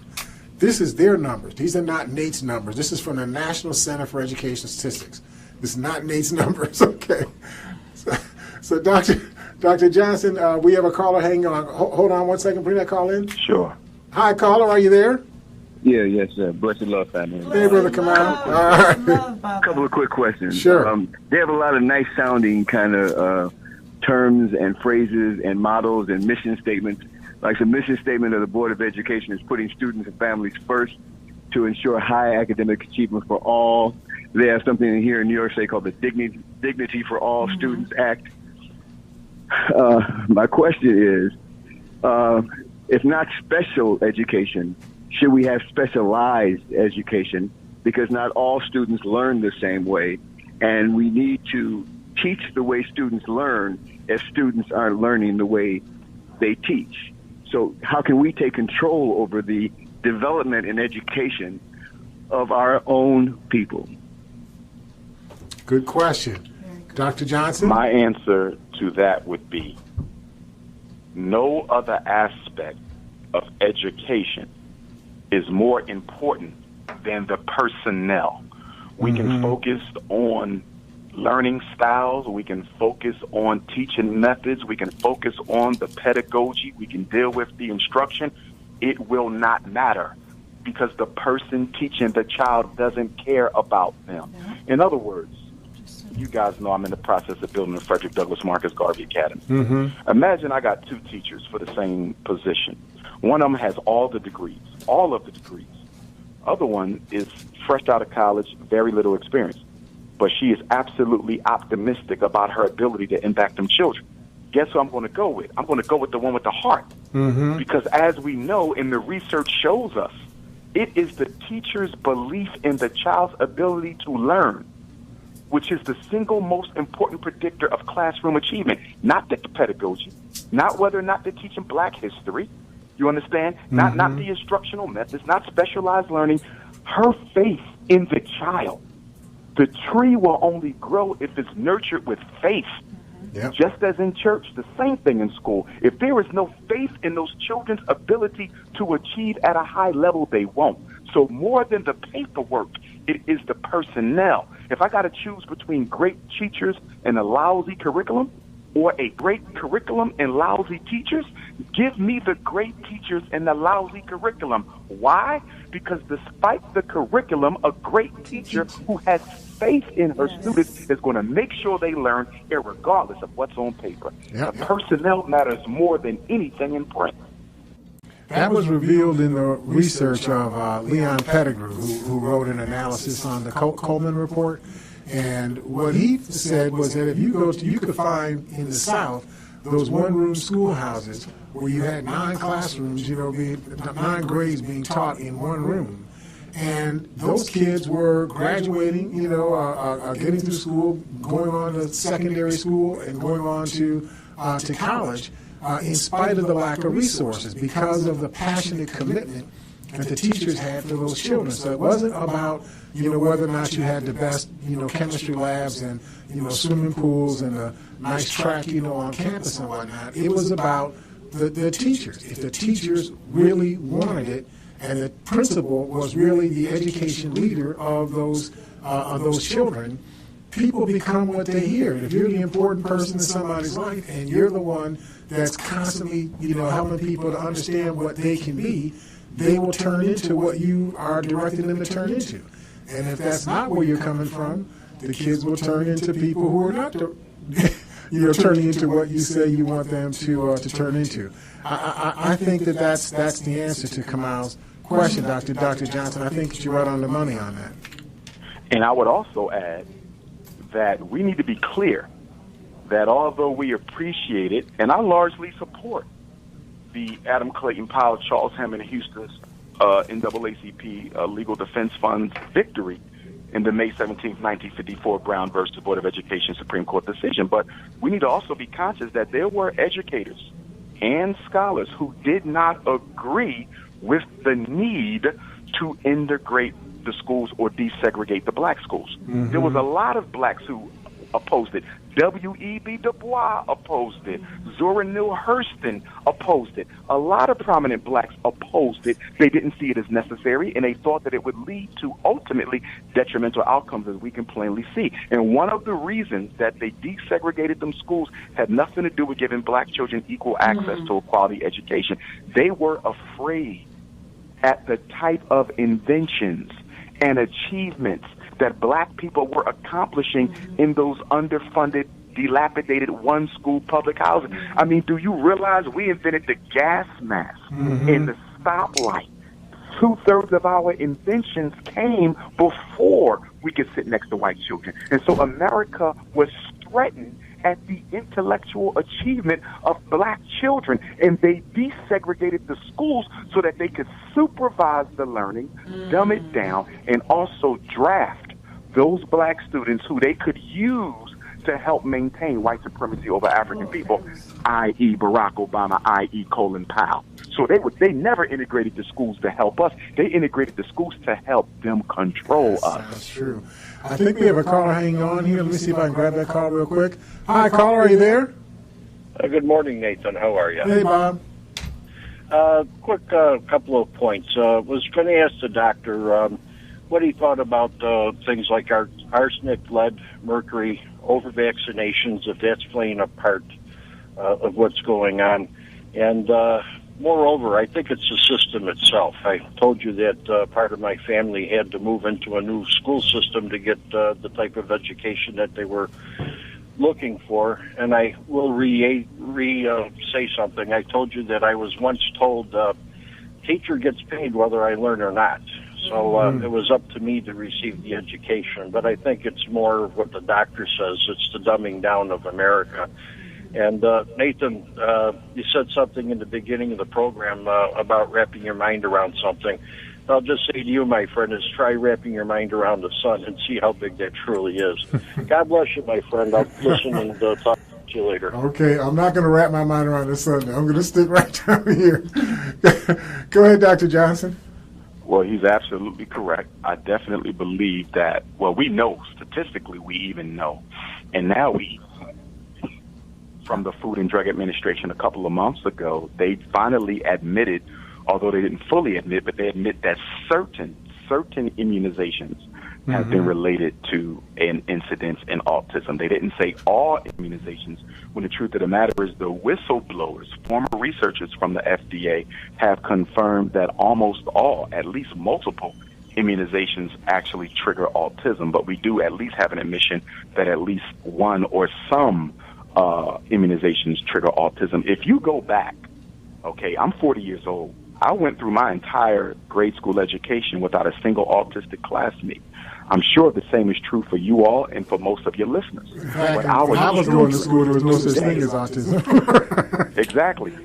This is their numbers. These are not Nate's numbers. This is from the National Center for Education Statistics. This is not Nate's numbers, okay? So Dr. Johnson, we have a caller hanging on. Hold on 1 second. Bring that call in. Sure. Hi, caller. Are you there? Yeah, yes, sir. Blessed love, family. Hey, brother, come on. All right. A couple of quick questions. Sure. They have a lot of nice sounding kind of terms and phrases and models and mission statements. Like the mission statement of the Board of Education is putting students and families first to ensure high academic achievement for all. They have something in here in New York State called the Dignity for All Students Act. My question is, if not special education, should we have specialized education? Because not all students learn the same way, and we need to teach the way students learn if students aren't learning the way they teach. So how can we take control over the development and education of our own people? Good question. Dr. Johnson? My answer to that would be no other aspect of education is more important than the personnel. We can focus on learning styles, we can focus on teaching methods, we can focus on the pedagogy, we can deal with the instruction. It will not matter because the person teaching the child doesn't care about them. In other words, you guys know I'm in the process of building the Frederick Douglass Marcus Garvey Academy. Imagine I got two teachers for the same position. One of them has all of the degrees. Other one is fresh out of college, very little experience. But she is absolutely optimistic about her ability to impact them children. Guess who I'm going to go with? I'm going to go with the one with the heart. Because as we know, and the research shows us, it is the teacher's belief in the child's ability to learn, which is the single most important predictor of classroom achievement, not the pedagogy, not whether or not they're teaching Black history. You understand? Not the instructional methods, not specialized learning. Her faith in the child. The tree will only grow if it's nurtured with faith. Just as in church, the same thing in school. If there is no faith in those children's ability to achieve at a high level, they won't. So more than the paperwork, it is the personnel. If I got to choose between great teachers and a lousy curriculum, or a great curriculum and lousy teachers, give me the great teachers and the lousy curriculum. Why? Because despite the curriculum, a great teacher who has faith in her students is going to make sure they learn irregardless of what's on paper. The personnel matters more than anything in print. That was revealed in the research of Leon Pettigrew, who wrote an analysis on the Coleman Report. And what he said was that if you go to, you could find in the South those one-room schoolhouses where you had 9 classrooms, 9 grades being taught in one room. And those kids were graduating, getting through school, going on to secondary school, and going on to college in spite of the lack of resources because of the passionate commitment that the teachers had for those children. So it wasn't about, whether or not you had the best, chemistry labs and, swimming pools and a nice track, on campus and whatnot. It was about the teachers. If the teachers really wanted it and the principal was really the education leader of those children, people become what they hear. If you're the important person in somebody's life and you're the one that's constantly, helping people to understand what they can be, they will turn into what you are directing them to turn into. And if that's not where you're coming from, the kids will turn into people who are not, turning into what you say you want them to turn into. I think that's the answer to Kamal's question, Dr. Johnson. I think you're right on the money on that. And I would also add that we need to be clear that although we appreciate it, and I largely support the Adam Clayton Powell, Charles Hammond Houston's NAACP Legal Defense Fund's victory in the May 17, 1954 Brown versus Board of Education Supreme Court decision. But we need to also be conscious that there were educators and scholars who did not agree with the need to integrate the schools or desegregate the Black schools. There was a lot of Blacks who opposed it. W.E.B. Du Bois opposed it. Zora Neale Hurston opposed it. A lot of prominent Blacks opposed it. They didn't see it as necessary, and they thought that it would lead to ultimately detrimental outcomes, as we can plainly see. And one of the reasons that they desegregated them schools had nothing to do with giving Black children equal access to a quality education. They were afraid at the type of inventions and achievements that Black people were accomplishing in those underfunded, dilapidated one-school public housing. I mean, do you realize we invented the gas mask and the stoplight? 2/3 of our inventions came before we could sit next to white children. And so America was threatened at the intellectual achievement of black children, and they desegregated the schools so that they could supervise the learning, dumb it down, and also draft those black students who they could use to help maintain white supremacy over African people, i.e. Barack Obama, i.e. Colin Powell. So they never integrated the schools to help us. They integrated the schools to help them control us. That's true. I think we have a caller hanging on here. Let me see if I can grab that call real quick. Hi, caller, are you there? Good morning, Nathan. How are you? Hey, Bob. Quick couple of points. Was going to ask the doctor what he thought about things like arsenic, lead, mercury, over vaccinations, if that's playing a part of what's going on. And moreover, I think it's the system itself. I told you that part of my family had to move into a new school system to get the type of education that they were looking for. And I will say something. I told you that I was once told teacher gets paid whether I learn or not. So it was up to me to receive the education. But I think it's more what the doctor says. It's the dumbing down of America. And Nathan, you said something in the beginning of the program about wrapping your mind around something. I'll just say to you, my friend, is try wrapping your mind around the sun and see how big that truly is. God bless you, my friend. I'll listen and talk to you later. Okay, I'm not going to wrap my mind around the sun. I'm going to stick right down here. Go ahead, Dr. Johnson. Well, he's absolutely correct. I definitely believe that, well, we know, statistically, we even know. And now from the Food and Drug Administration a couple of months ago, they finally admitted, although they didn't fully admit, but they admit that certain immunizations have been related to an incidence in autism. They didn't say all immunizations, when the truth of the matter is the whistleblowers, former researchers from the FDA, have confirmed that almost all, at least multiple, immunizations actually trigger autism. But we do at least have an admission that at least one or some immunizations trigger autism. If you go back, okay, I'm 40 years old. I went through my entire grade school education without a single autistic classmate. I'm sure the same is true for you all and for most of your listeners. When I was going to school, there was no such thing as autism. Exactly.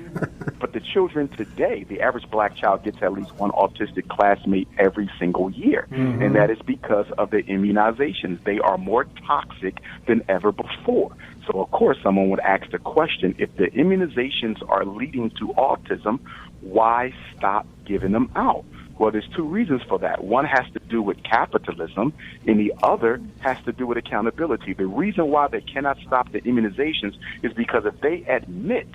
But the children today, the average black child gets at least one autistic classmate every single year. Mm-hmm. And that is because of the immunizations. They are more toxic than ever before. So, of course, someone would ask the question, if the immunizations are leading to autism, why stop giving them out? Well, there's two reasons for that. One has to do with capitalism, and the other has to do with accountability. The reason why they cannot stop the immunizations is because if they admit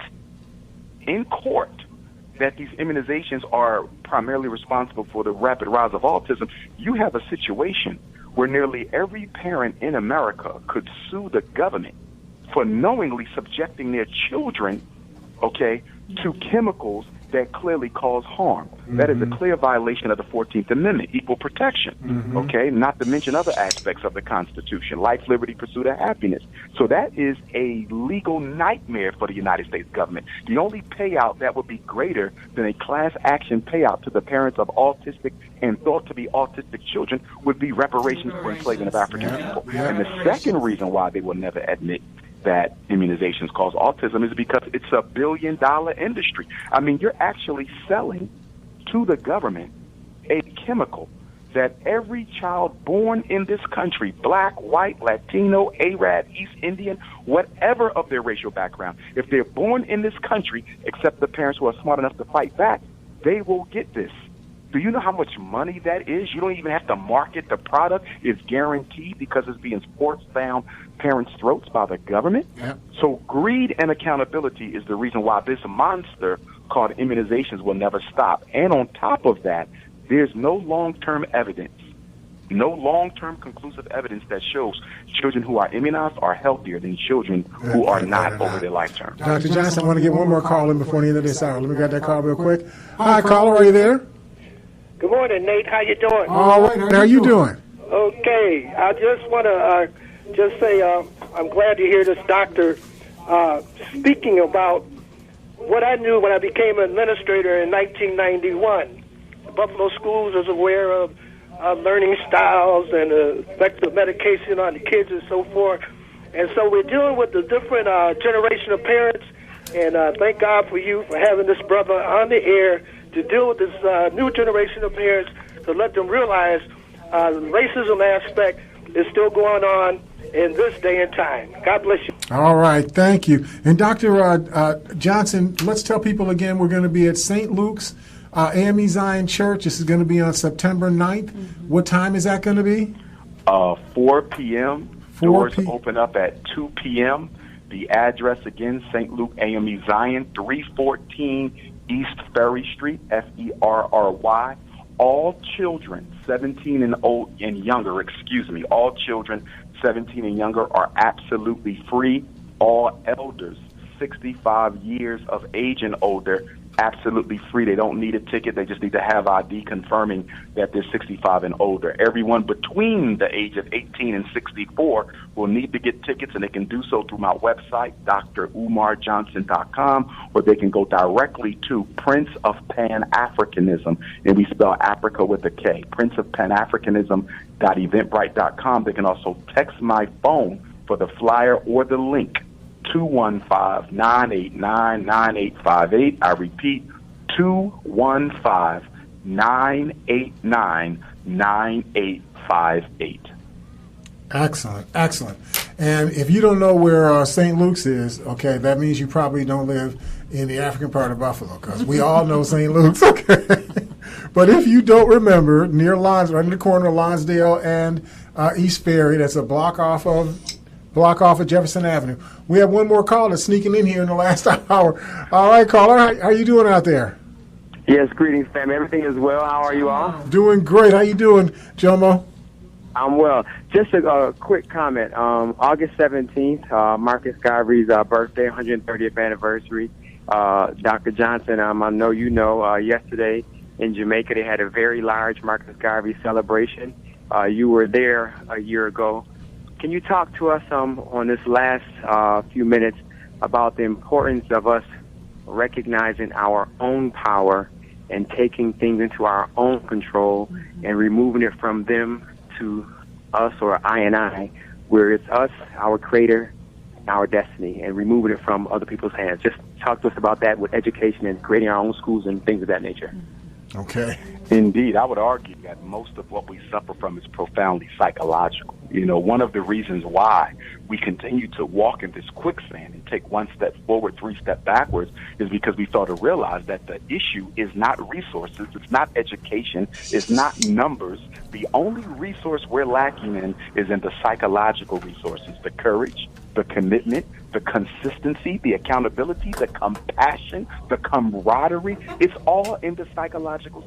in court that these immunizations are primarily responsible for the rapid rise of autism, you have a situation where nearly every parent in America could sue the government for knowingly subjecting their children, okay, to chemicals that clearly cause harm. Mm-hmm. That is a clear violation of the 14th Amendment, equal protection, okay, not to mention other aspects of the Constitution, life, liberty, pursuit of happiness. So that is a legal nightmare for the United States government. The only payout that would be greater than a class action payout to the parents of autistic and thought to be autistic children would be reparations for enslavement of African people. And the second reason why they will never admit that immunizations cause autism is because it's a billion-dollar industry. I mean, you're actually selling to the government a chemical that every child born in this country, black, white, Latino, Arab, East Indian, whatever of their racial background, if they're born in this country, except the parents who are smart enough to fight back, they will get this. Do you know how much money that is? You don't even have to market the product. It's guaranteed because it's being forced down parents' throats by the government. Yep. So greed and accountability is the reason why this monster called immunizations will never stop. And on top of that, there's no long-term evidence, no long-term conclusive evidence that shows children who are immunized are healthier than children who are not over their lifetime. Dr. Johnson, I want to get one more call in before the end of this hour. Let me get that call real quick. Hi, caller, are you there? Good morning, Nate. How you doing? All right. How are you doing? Okay. I just want to just say I'm glad to hear this doctor speaking about what I knew when I became an administrator in 1991. Buffalo Schools is aware of learning styles and effective medication on the kids and so forth. And so we're dealing with the different generation of parents, and thank God for you for having this brother on the air to deal with this new generation of parents, to let them realize the racism aspect is still going on in this day and time. God bless you. All right, thank you. And Dr. Johnson, let's tell people again, we're going to be at St. Luke's AME Zion Church. This is going to be on September 9th. What time is that going to be? 4 p.m. Doors open up at 2 p.m. The address again, St. Luke AME Zion, 314 East Ferry Street, Ferry. All children 17 and younger, all children 17 and younger are absolutely free. All elders 65 years of age and older, absolutely free. They don't need a ticket. They just need to have ID confirming that they're 65 and older. Everyone between the age of 18 and 64 will need to get tickets, and they can do so through my website, drumarjohnson.com, or they can go directly to Prince of Pan-Africanism, and we spell Africa with a K, Prince of Pan-Africanism.eventbrite.com. They can also text my phone for the flyer or the link, 215-989-9858. I repeat, 215-989-9858. Excellent, excellent. And if you don't know where St. Luke's is, okay, that means you probably don't live in the African part of Buffalo, because we all know St. Luke's, okay? But if you don't remember, near right in the corner of Lonsdale and East Ferry, that's a block off of Jefferson Avenue. We have one more caller sneaking in here in the last hour. All right, caller, how are you doing out there? Yes, greetings, fam. Everything is well. How are you all? Doing great. How you doing, Jomo? I'm well. Just a quick comment. August 17th, Marcus Garvey's birthday, 130th anniversary. Dr. Johnson, I know you know, yesterday in Jamaica they had a very large Marcus Garvey celebration. You were there a year ago. Can you talk to us on this last few minutes about the importance of us recognizing our own power and taking things into our own control and removing it from them to us, or I, where it's us, our creator, our destiny, and removing it from other people's hands? Just talk to us about that with education and creating our own schools and things of that nature. Okay. Indeed, I would argue that most of what we suffer from is profoundly psychological. You know, one of the reasons why we continue to walk in this quicksand and take one step forward, 3 steps backwards, is because we fail to realize that the issue is not resources, it's not education, it's not numbers. The only resource we're lacking in is in the psychological resources, the courage, the commitment, the consistency, the accountability, the compassion, the camaraderie. It's all in the psychological.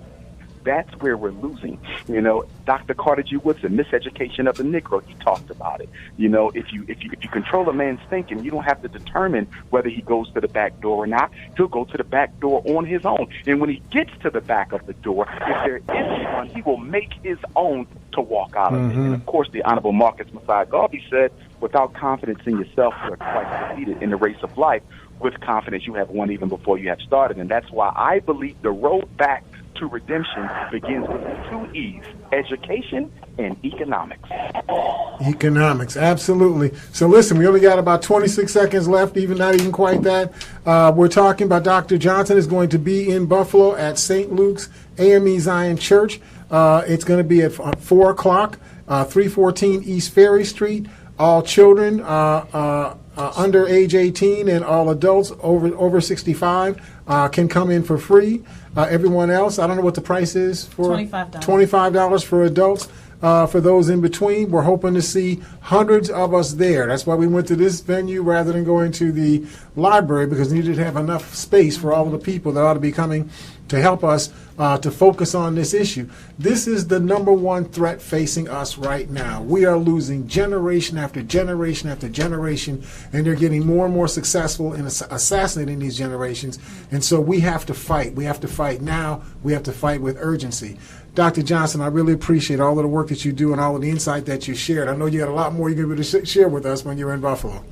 That's where we're losing. You know, Dr. Carter G. Woodson, Miseducation of the Negro, he talked about it. You know, if you control a man's thinking, you don't have to determine whether he goes to the back door or not. He'll go to the back door on his own. And when he gets to the back of the door, if there is one, he will make his own to walk out of it. And of course, the Honorable Marcus Messiah Garvey said, without confidence in yourself, you are twice defeated in the race of life. With confidence, you have won even before you have started. And that's why I believe the road back to redemption begins with the 2 E's, education and economics. Economics, absolutely. So listen, we only got about 26 seconds left, not even quite that. We're talking about Dr. Johnson is going to be in Buffalo at St. Luke's AME Zion Church. It's going to be at 4 o'clock, 314 East Ferry Street. All children under age 18 and all adults over 65 can come in for free. Everyone else, I don't know what the price is for $25 for adults. For those in between, we're hoping to see hundreds of us there. That's why we went to this venue rather than going to the library, because we needed to have enough space for all of the people that ought to be coming to help us to focus on this issue. This is the number one threat facing us right now. We are losing generation after generation after generation, and they're getting more and more successful in assassinating these generations. And so we have to fight. We have to fight now. We have to fight with urgency. Dr. Johnson, I really appreciate all of the work that you do and all of the insight that you shared. I know you got a lot more you're going to be able to share with us when you're in Buffalo.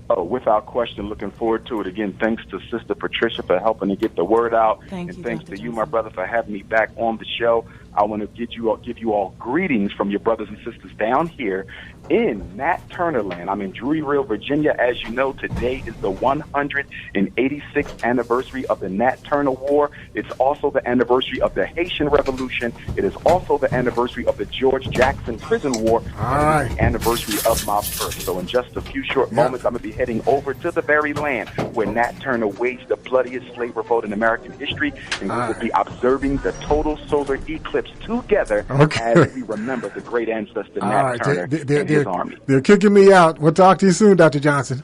Oh, without question, looking forward to it. Again, thanks to Sister Patricia for helping to get the word out. Thanks to Dr. you, my brother, for having me back on the show. I want to give you all greetings from your brothers and sisters down here in Nat Turner land. I'm in Druryville, Virginia. As you know, today is the 186th anniversary of the Nat Turner War. It's also the anniversary of the Haitian Revolution. It is also the anniversary of the George Jackson Prison War. All right. The anniversry of my birth. So in just a few short moments, I'm going to be heading over to the very land where Nat Turner waged the bloodiest slave revolt in American history, and we will be observing the total solar eclipse together as we remember the great ancestor Nat Turner and his army. They're kicking me out. We'll talk to you soon, Dr. Johnson.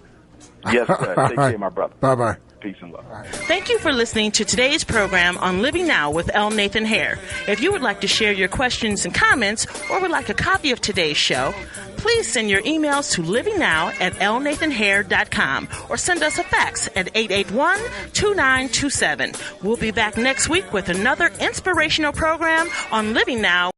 Yes, sir. Take care, my brother. Bye-bye. Peace and love. Thank you for listening to today's program on Living Now with L. Nathan Hare. If you would like to share your questions and comments or would like a copy of today's show, please send your emails to livingnow@lnathanhare.com or send us a fax at 881-2927. We'll be back next week with another inspirational program on Living Now.